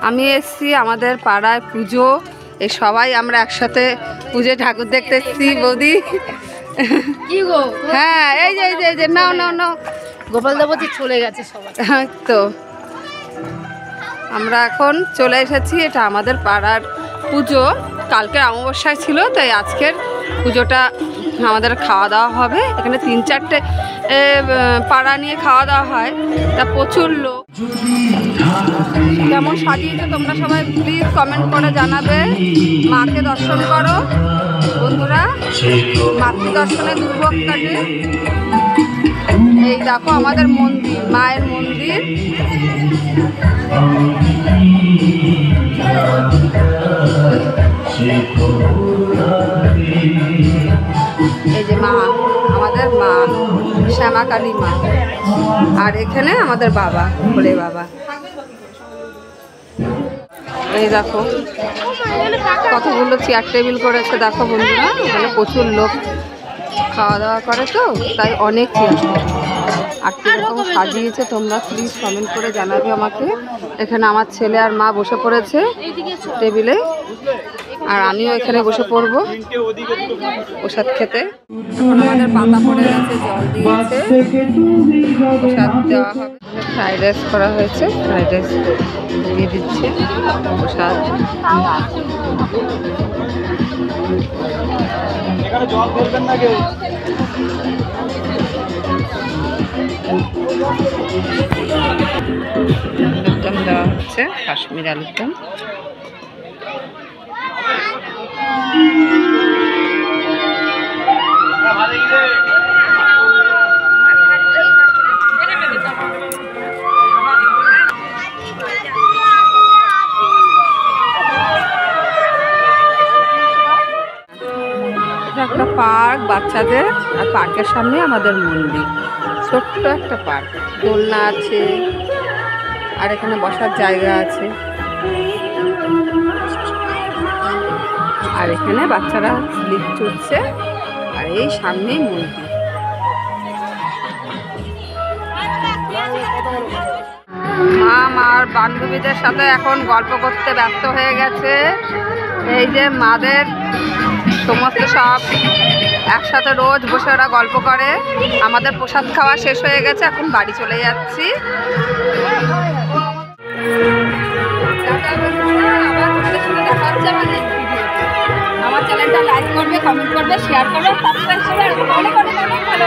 আমি এসছি আমাদের পাড়ায় পুজো, এই সবাই আমরা একসাথে পুজো ঠাকুর দেখতে এসছি। বৌদি কি গো? হ্যাঁ এই যে নাও নাও নাও, গোপাল দেবতী চলে গেছে সবাই। তো আমরা এখন চলে এসেছি। এটা আমাদের পাড়ার পুজো, কালকের অমাবস্যায় ছিল, তাই আজকের পুজোটা আমাদের খাওয়া দাওয়া হবে। এখানে 3-4টে পাড়া নিয়ে খাওয়া দাওয়া হয়, তা প্রচুর লোক। কেমন সাজিয়েছে তোমরা সবাই প্লিজ কমেন্ট করে জানাবে। মাকে দর্শন করো বন্ধুরা, মাতৃ দর্শনে দুর্ভোগ কাটে। এই দেখো আমাদের মন্দির, মায়ের মন্দির। এই যে মা, আমাদের মা শ্যামা কালী মা, আর এখানে আমাদের বাবা ভোলে বাবা। এই দেখো কতগুলো চেয়ার টেবিল করেছে দেখো বন্ধুরা, এখানে প্রচুর লোক খাওয়া দাওয়া করে, তো তাই অনেক চেয়ার। আর কীরকম সাজিয়েছে তোমরা প্লিজ কমেন্ট করে জানাবে আমাকে। এখানে আমার ছেলে আর মা বসে পড়েছে টেবিলে, আর আমিও এখানে বসে পড়বো প্রসাদ খেতে। আমাদের পাতা পড়ে গেছে, জল দিয়েছে, প্রসাদ দেওয়া হবে। ফ্রাইড রাইস করা হয়েছে, ফ্রাইড রাইস দিয়ে দিচ্ছে প্রসাদ। আলুরদম দেওয়া হচ্ছে, কাশ্মীর আলুরদম। একটা পার্ক বাচ্চাদের, আর পার্কের সামনে আমাদের মন্দির। ছোট্ট একটা পার্ক, দোলনা আছে, আর এখানে বসার জায়গা আছে, আর এখানে বাচ্চারা স্লিপ চড়ছে, আর এই সামনেই মন্দির। মা মার বান্ধবীদের সাথে এখন গল্প করতে ব্যস্ত হয়ে গেছে। এই যে মাদের সমস্ত সব একসাথে রোজ বসে ওরা গল্প করে। আমাদের প্রসাদ খাওয়া শেষ হয়ে গেছে, এখন বাড়ি চলে যাচ্ছি। আমার চ্যানেলটা লাইক করবে, কমেন্ট করবে, শেয়ার করবে, সাবস্ক্রাইব করবে, আর ভালো